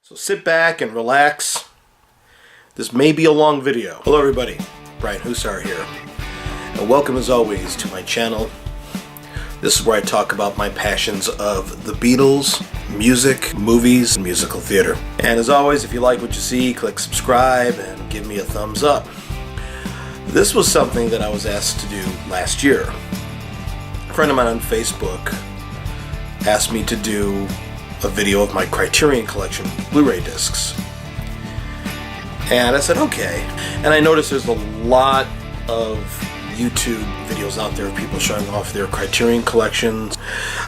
So sit back and relax. This may be a long video. Hello everybody, Brian Hussar here. And welcome as always to my channel. This is where I talk about my passions of the Beatles, music, movies, and musical theater. And as always, if you like what you see, click subscribe and give me a thumbs up. This was something that I was asked to do last year. A friend of mine on Facebook asked me to do a video of my Criterion Collection Blu-ray discs. And I said, okay. And I noticed there's a lot of YouTube videos out there of people showing off their Criterion collections.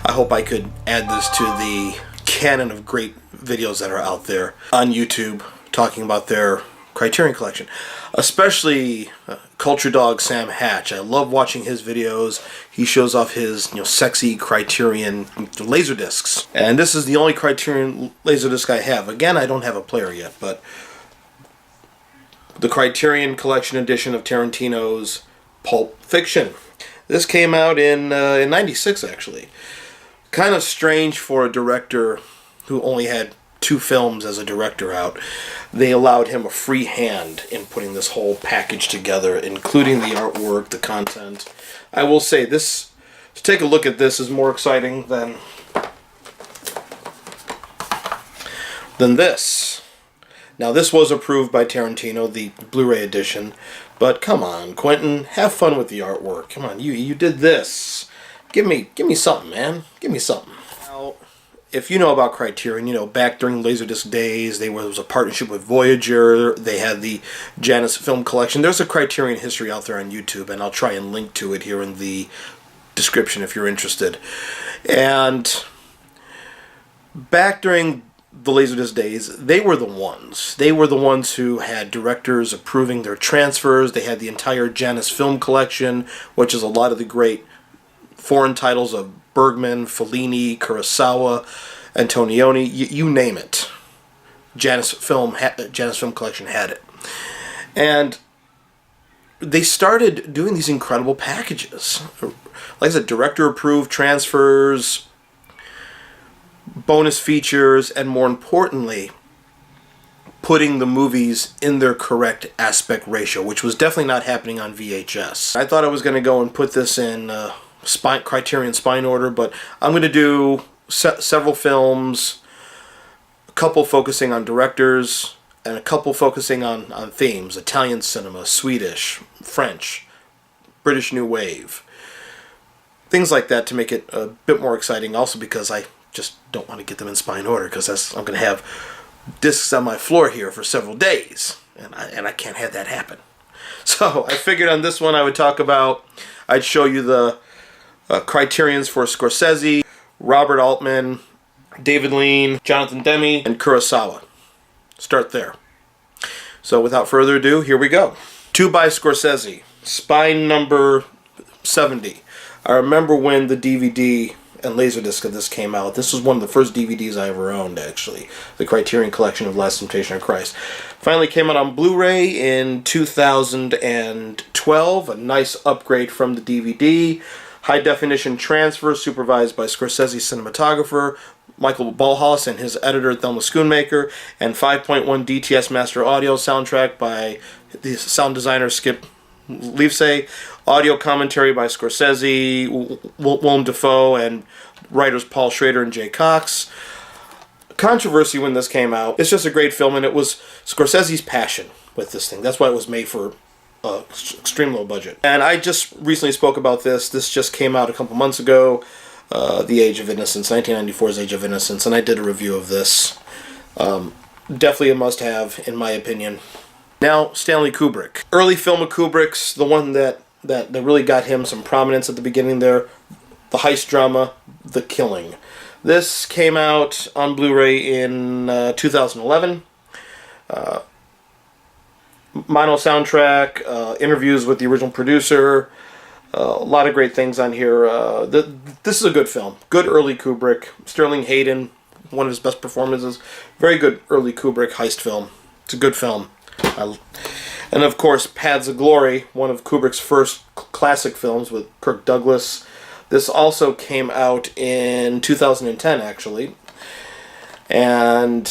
I hope I could add this to the canon of great videos that are out there on YouTube talking about their Criterion collection. Especially Culture Dog Sam Hatch. I love watching his videos. He shows off his sexy Criterion Laserdiscs. And this is the only Criterion Laserdisc I have. Again, I don't have a player yet, but the Criterion Collection edition of Tarantino's Pulp Fiction. This came out in '96, actually. Kind of strange for a director who only had 2 films as a director out. They allowed him a free hand in putting this whole package together, including the artwork, the content. I will say this, to take a look at this is more exciting than this. Now this was approved by Tarantino, the Blu-ray edition, but come on, Quentin, have fun with the artwork. Come on, you did this. Give me something, man. Give me something. Now, if you know about Criterion, back during Laserdisc days, there was a partnership with Voyager. They had the Janus Film Collection. There's a Criterion history out there on YouTube, and I'll try and link to it here in the description if you're interested. And back during the Laserdisc days, they were the ones. They were the ones who had directors approving their transfers. They had the entire Janus Film Collection, which is a lot of the great foreign titles of Bergman, Fellini, Kurosawa, Antonioni, you name it. Janus Film Collection had it. And they started doing these incredible packages. Like I said, director-approved transfers, bonus features, and more importantly, putting the movies in their correct aspect ratio, which was definitely not happening on VHS. I thought I was going to go and put this in Criterion spine order, but I'm going to do several films, a couple focusing on directors, and a couple focusing on themes: Italian cinema, Swedish, French, British New Wave, things like that, to make it a bit more exciting. Also because I just don't want to get them in spine order, because I'm going to have discs on my floor here for several days, and I can't have that happen. So I figured on this one I'd show you the Criterions for Scorsese, Robert Altman, David Lean, Jonathan Demme, and Kurosawa. Start there. So without further ado, here we go. 2 by Scorsese, spine number 70. I remember when the DVD and Laserdisc of this came out. This was one of the first DVDs I ever owned, actually. The Criterion Collection of Last Temptation of Christ. Finally came out on Blu-ray in 2012. A nice upgrade from the DVD. High-definition transfer supervised by Scorsese's cinematographer, Michael Balhaus, and his editor, Thelma Schoonmaker. And 5.1 DTS Master Audio soundtrack by the sound designer Skip Leafsay. Audio commentary by Scorsese, Willem Dafoe, and writers Paul Schrader and Jay Cox. Controversy when this came out. It's just a great film, and it was Scorsese's passion with this thing. That's why it was made for extreme low budget. And I just recently spoke about this. This just came out a couple months ago. The Age of Innocence, 1994's Age of Innocence, and I did a review of this. Definitely a must-have, in my opinion. Now, Stanley Kubrick. Early film of Kubrick's, the one that really got him some prominence at the beginning there, the heist drama, The Killing. This came out on Blu-ray in 2011. Mono soundtrack, interviews with the original producer, a lot of great things on here. This is a good film. Good early Kubrick. Sterling Hayden, one of his best performances. Very good early Kubrick heist film. It's a good film. And of course, Paths of Glory, one of Kubrick's first classic films with Kirk Douglas. This also came out in 2010, actually. And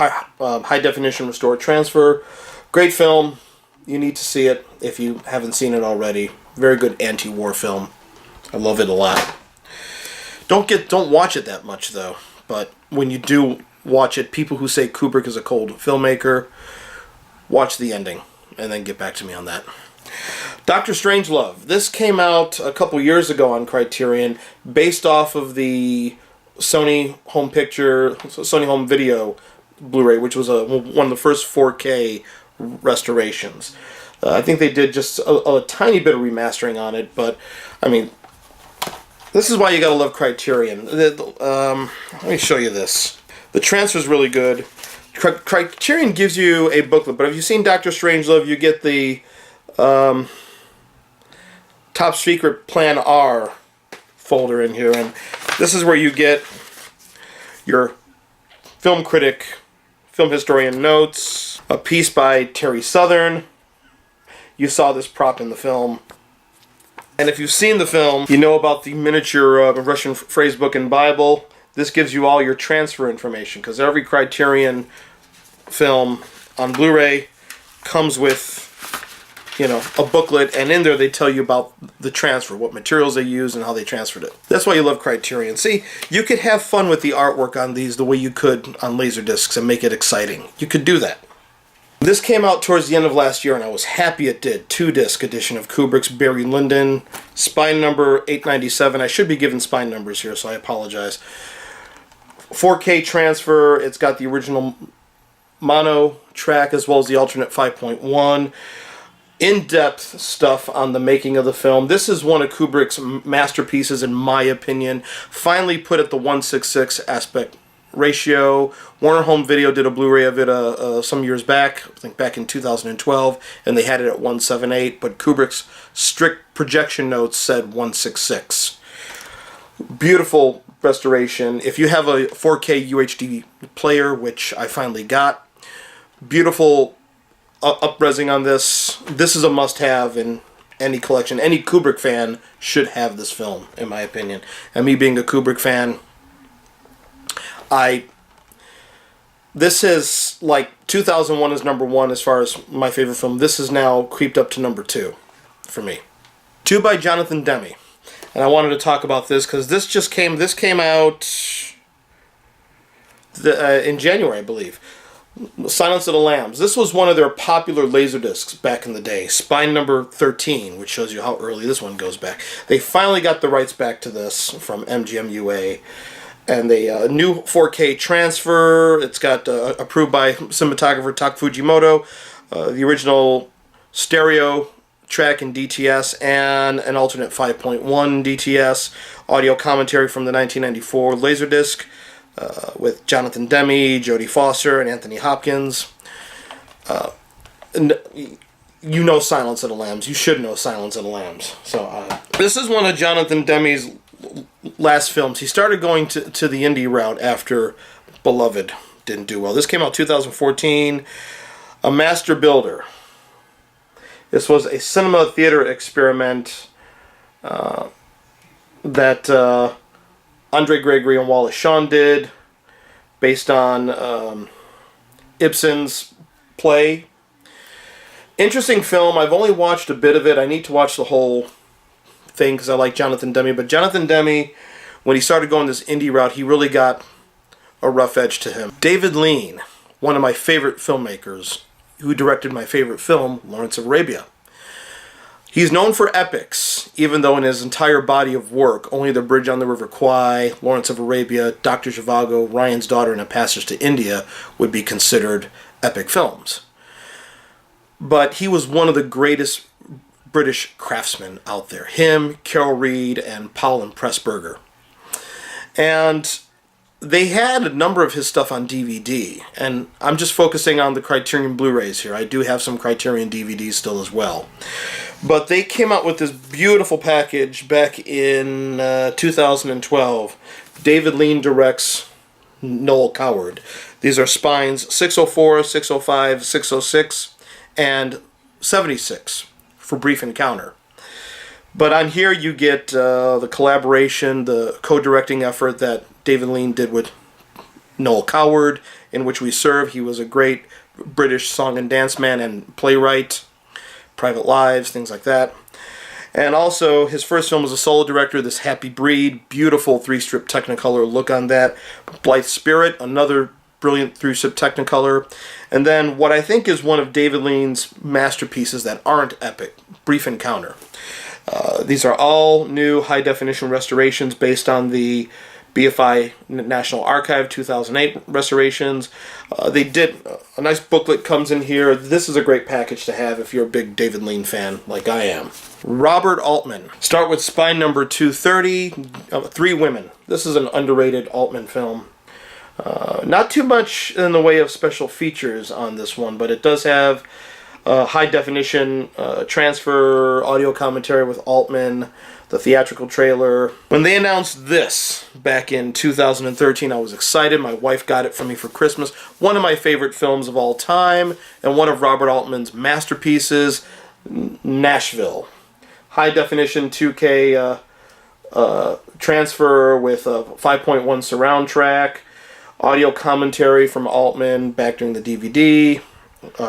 high definition restore transfer. Great film. You need to see it if you haven't seen it already. Very good anti-war film. I love it a lot. Don't watch it that much though. But when you do watch it, people who say Kubrick is a cold filmmaker, watch the ending and then get back to me on that. Dr. Strangelove. This came out a couple years ago on Criterion, based off of the Sony Home Video Blu-ray, which was one of the first 4K restorations. I think they did just a tiny bit of remastering on it, but I mean, this is why you gotta love Criterion. Let me show you this. The transfer's really good. Criterion gives you a booklet, but if you've seen Dr. Strangelove, you get the Top Secret Plan R folder in here, and this is where you get your film critic, film historian notes, a piece by Terry Southern. You saw this prop in the film. And if you've seen the film, you know about the miniature Russian phrase book and Bible. This gives you all your transfer information, because every Criterion film on Blu-ray comes with, you know, a booklet, and in there they tell you about the transfer, what materials they used and how they transferred it. That's why you love Criterion. See, you could have fun with the artwork on these the way you could on Laserdiscs and make it exciting. You could do that. This came out towards the end of last year, and I was happy it did. 2-disc edition of Kubrick's Barry Lyndon, spine number 897. I should be given spine numbers here, so I apologize. 4K transfer. It's got the original mono track as well as the alternate 5.1. In-depth stuff on the making of the film. This is one of Kubrick's masterpieces, in my opinion. Finally put at the 1:6 aspect ratio. Warner Home Video did a Blu-ray of it some years back, I think back in 2012, and they had it at 1:7.8, but Kubrick's strict projection notes said 1:6.6. Beautiful restoration. If you have a 4K UHD player, which I finally got, beautiful up-resing on this. This is a must-have in any collection. Any Kubrick fan should have this film, in my opinion. And me being a Kubrick fan, this is like 2001 is number 1 as far as my favorite film. This is now creeped up to number 2 for me. 2 by Jonathan Demme. And I wanted to talk about this because this came out in January, I believe. Silence of the Lambs. This was one of their popular Laserdiscs back in the day. Spine number 13, which shows you how early this one goes back. They finally got the rights back to this from MGM UA. And the new 4K transfer. It's got approved by cinematographer Tak Fujimoto. The original stereo track in DTS and an alternate 5.1 DTS. Audio commentary from the 1994 Laserdisc with Jonathan Demme, Jodie Foster, and Anthony Hopkins. And you know Silence of the Lambs. You should know Silence of the Lambs. So this is one of Jonathan Demme's last films. He started going to the indie route after Beloved didn't do well. This came out 2014. A Master Builder. This was a cinema theater experiment that Andre Gregory and Wallace Shawn did, based on Ibsen's play. Interesting film. I've only watched a bit of it. I need to watch the whole thing because I like Jonathan Demme. But Jonathan Demme, when he started going this indie route, he really got a rough edge to him. David Lean, one of my favorite filmmakers, who directed my favorite film, Lawrence of Arabia. He's known for epics, even though in his entire body of work, Only the Bridge on the River Kwai, Lawrence of Arabia, Dr. Zhivago, Ryan's Daughter, and A Passage to India would be considered epic films. But he was one of the greatest British craftsmen out there. Him, Carol Reed, and Powell and Pressburger. And they had a number of his stuff on DVD, and I'm just focusing on the Criterion Blu-rays here. I do have some Criterion DVDs still as well. But they came out with this beautiful package back in 2012. David Lean directs Noel Coward. These are spines 604, 605, 606, and 76 for Brief Encounter. But on here you get the collaboration, the co-directing effort that David Lean did with Noel Coward, In Which We Serve. He was a great British song and dance man and playwright. Private Lives, things like that. And also, his first film as a solo director, This Happy Breed, beautiful 3-strip Technicolor look on that. Blithe Spirit, another brilliant 3-strip Technicolor. And then what I think is one of David Lean's masterpieces that aren't epic, Brief Encounter. These are all new high-definition restorations based on the BFI National Archive 2008 restorations. They did a nice booklet comes in here. This is a great package to have if you're a big David Lean fan like I am. Robert Altman. Start with Spine number 230, Three Women. This is an underrated Altman film. Not too much in the way of special features on this one, but it does have high definition transfer, audio commentary with Altman, the theatrical trailer. When they announced this back in 2013, I was excited. My wife got it for me for Christmas. One of my favorite films of all time, and one of Robert Altman's masterpieces, Nashville. High definition 2K transfer with a 5.1 surround track, audio commentary from Altman back during the DVD,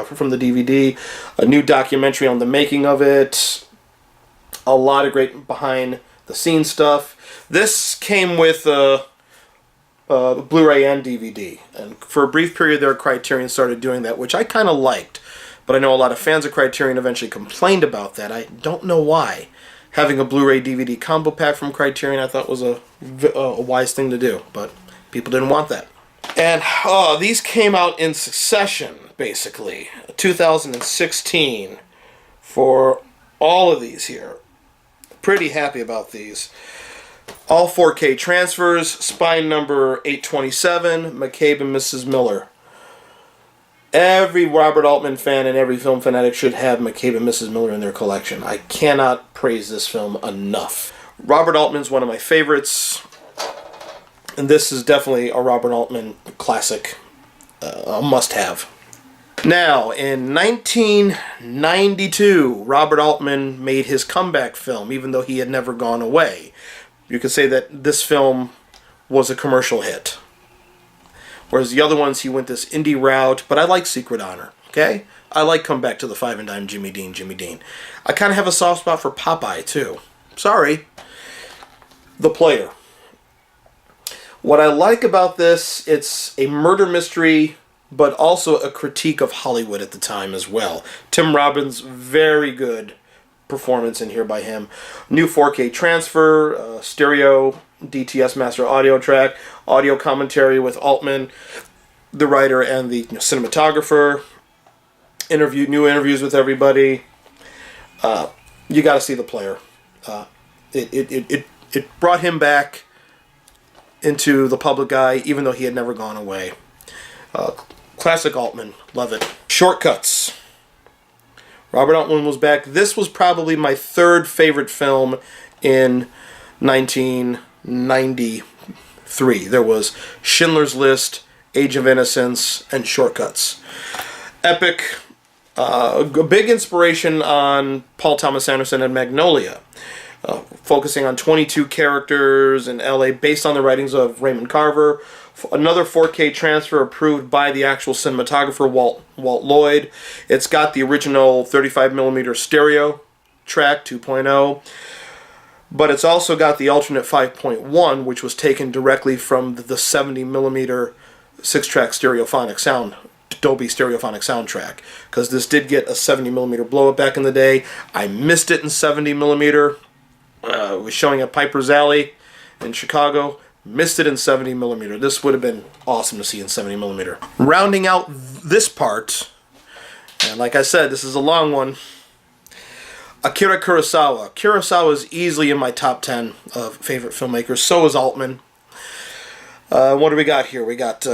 from the DVD, a new documentary on the making of it, a lot of great behind-the-scenes stuff. This came with Blu-ray and DVD, and for a brief period there, Criterion started doing that, which I kind of liked, but I know a lot of fans of Criterion eventually complained about that. I don't know why. Having a Blu-ray DVD combo pack from Criterion I thought was a wise thing to do, but people didn't want that. And these came out in succession, basically. 2016 for all of these here. Pretty happy about these. All 4K transfers, Spine number 827, McCabe and Mrs. Miller. Every Robert Altman fan and every film fanatic should have McCabe and Mrs. Miller in their collection. I cannot praise this film enough. Robert Altman's one of my favorites, and this is definitely a Robert Altman classic, a must-have. Now, in 1992, Robert Altman made his comeback film, even though he had never gone away. You could say that this film was a commercial hit. Whereas the other ones, he went this indie route, but I like Secret Honor, okay? I like Come Back to the Five and Dime, Jimmy Dean. I kind of have a soft spot for Popeye, too. Sorry. The Player. What I like about this, it's a murder mystery, but also a critique of Hollywood at the time as well. Tim Robbins, very good performance in here by him. New 4K transfer, stereo DTS master audio track, audio commentary with Altman, the writer and the cinematographer, new interviews with everybody. You got to see The Player. It brought him back into the public eye, even though he had never gone away. Classic Altman, love it. Shortcuts. Robert Altman was back. This was probably my third favorite film in 1993. There was Schindler's List, Age of Innocence, and Shortcuts. Epic. A big inspiration on Paul Thomas Anderson and Magnolia. Focusing on 22 characters in LA based on the writings of Raymond Carver. Another 4K transfer approved by the actual cinematographer Walt Lloyd. It's got the original 35mm stereo track 2.0, but it's also got the alternate 5.1, which was taken directly from the 70mm 6-track stereophonic sound, Dolby stereophonic soundtrack, because this did get a 70mm blow-up back in the day. I missed it in 70mm. It was showing at Piper's Alley in Chicago. Missed it in 70mm. This would have been awesome to see in 70mm. Rounding out this part, and like I said, this is a long one, Akira Kurosawa. Kurosawa is easily in my top 10 of favorite filmmakers. So is Altman. What do we got here? We got,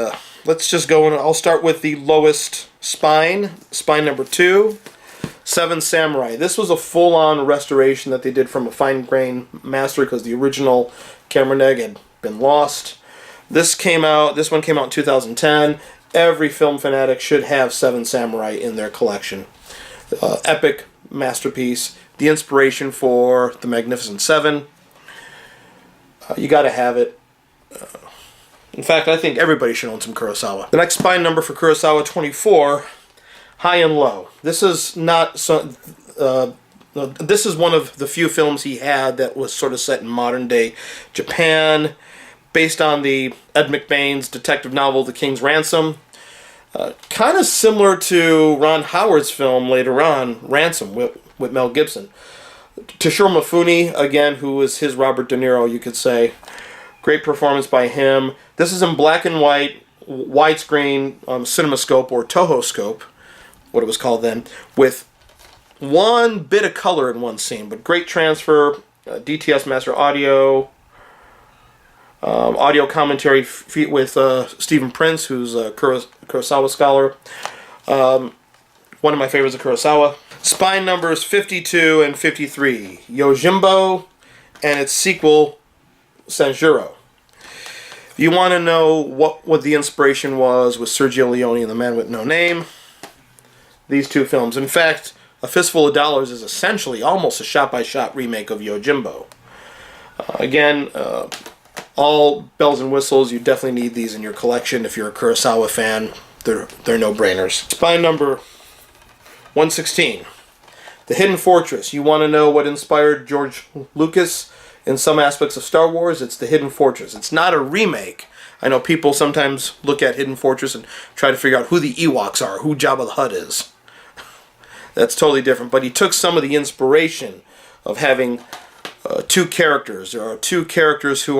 let's just go in. I'll start with the lowest Spine number 2. Seven Samurai. This was a full-on restoration that they did from a fine-grain master because the original camera neg had been lost. This one came out in 2010. Every film fanatic should have Seven Samurai in their collection. Epic masterpiece. The inspiration for The Magnificent Seven. You got to have it. In fact, I think everybody should own some Kurosawa. The next spine number for Kurosawa, 24, High and Low. This is not so. This is one of the few films he had that was sort of set in modern-day Japan, based on the Ed McBain's detective novel, The King's Ransom. Kind of similar to Ron Howard's film later on, Ransom, with Mel Gibson. Toshiro Mifune, again, who was his Robert De Niro, you could say. Great performance by him. This is in black and white, widescreen cinemascope or Toho scope, what it was called then, with one bit of color in one scene, but great transfer, DTS Master Audio, audio commentary with Stephen Prince, who's a Kurosawa scholar. One of my favorites of Kurosawa. Spine numbers 52 and 53. Yojimbo and its sequel, Sanjuro. If you want to know what the inspiration was with Sergio Leone and The Man with No Name, these two films. In fact, A Fistful of Dollars is essentially almost a shot-by-shot remake of Yojimbo. Again, all bells and whistles. You definitely need these in your collection if you're a Kurosawa fan. They're no-brainers. Spine number 116. The Hidden Fortress. You want to know what inspired George Lucas in some aspects of Star Wars? It's The Hidden Fortress. It's not a remake. I know people sometimes look at Hidden Fortress and try to figure out who the Ewoks are, who Jabba the Hutt is. That's totally different. But he took some of the inspiration of having two characters. There are two characters who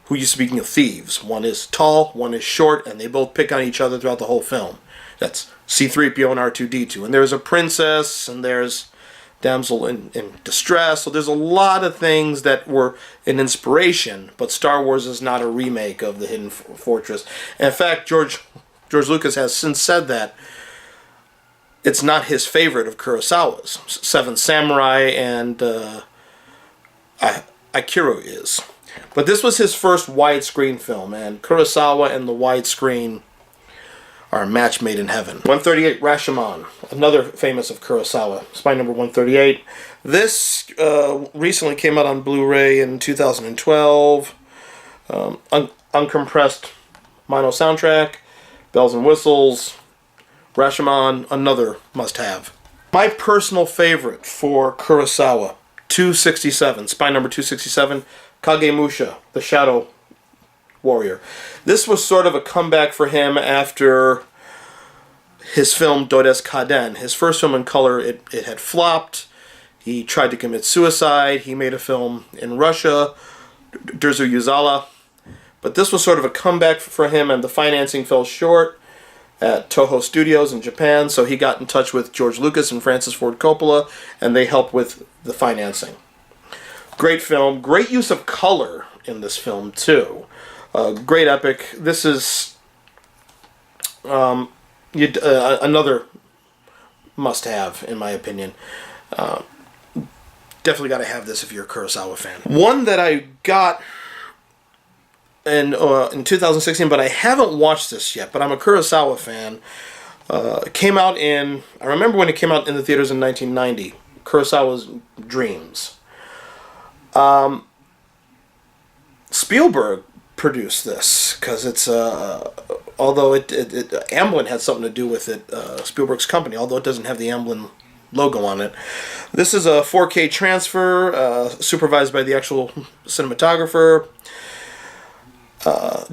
used to be thieves. One is tall, one is short, and they both pick on each other throughout the whole film. That's C-3PO and R2-D2. And there's a princess, and there's damsel in distress. So there's a lot of things that were an inspiration, but Star Wars is not a remake of The Hidden Fortress. And in fact, George Lucas has since said that it's not his favorite of Kurosawa's. Seven Samurai and Akira is. But this was his first widescreen film, and Kurosawa and the widescreen are a match made in heaven. 138, Rashomon, another famous of Kurosawa, spine number 138. This recently came out on Blu-ray in 2012. Uncompressed mono soundtrack, bells and whistles. Rashomon, another must-have. My personal favorite for Kurosawa, 267, spine number 267, Kagemusha, the Shadow Warrior. This was sort of a comeback for him after his film Dodes Kaden. His first film in color, it had flopped. He tried to commit suicide. He made a film in Russia, Derzu Yuzala. But this was sort of a comeback for him, and the financing fell short at Toho Studios in Japan, so he got in touch with George Lucas and Francis Ford Coppola, and they helped with the financing. Great film. Great use of color in this film, too. Great epic. This is another must-have, in my opinion. Definitely got to have this if you're a Kurosawa fan. One that I got in 2016, but I haven't watched this yet, but I'm a Kurosawa fan. It came out I remember when it came out in the theaters in 1990, Kurosawa's Dreams. Spielberg produced this, because it's, although Amblin had something to do with it, Spielberg's company, although it doesn't have the Amblin logo on it. This is a 4K transfer, supervised by the actual cinematographer.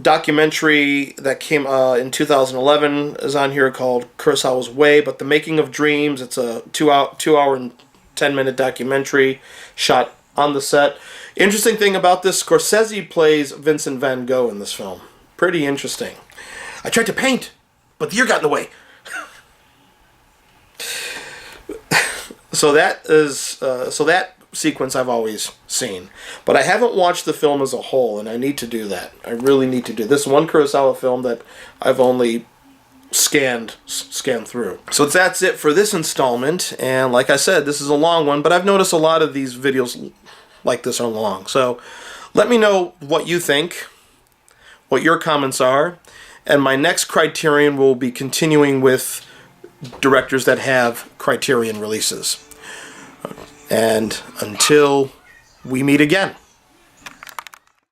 Documentary that came in 2011 is on here called Kurosawa's Way, but The Making of Dreams, it's a 2 hour and 10-minute documentary shot on the set. Interesting thing about this, Scorsese plays Vincent van Gogh in this film. Pretty interesting. I tried to paint, but the year got in the way. So that sequence I've always seen, but I haven't watched the film as a whole, and I need to do that. I really need to do this. One Kurosawa film that I've only scanned through. So that's it for this installment, and like I said, this is a long one, but I've noticed a lot of these videos like this are long. So let me know what you think, what your comments are, and my next Criterion will be continuing with directors that have Criterion releases. And until we meet again.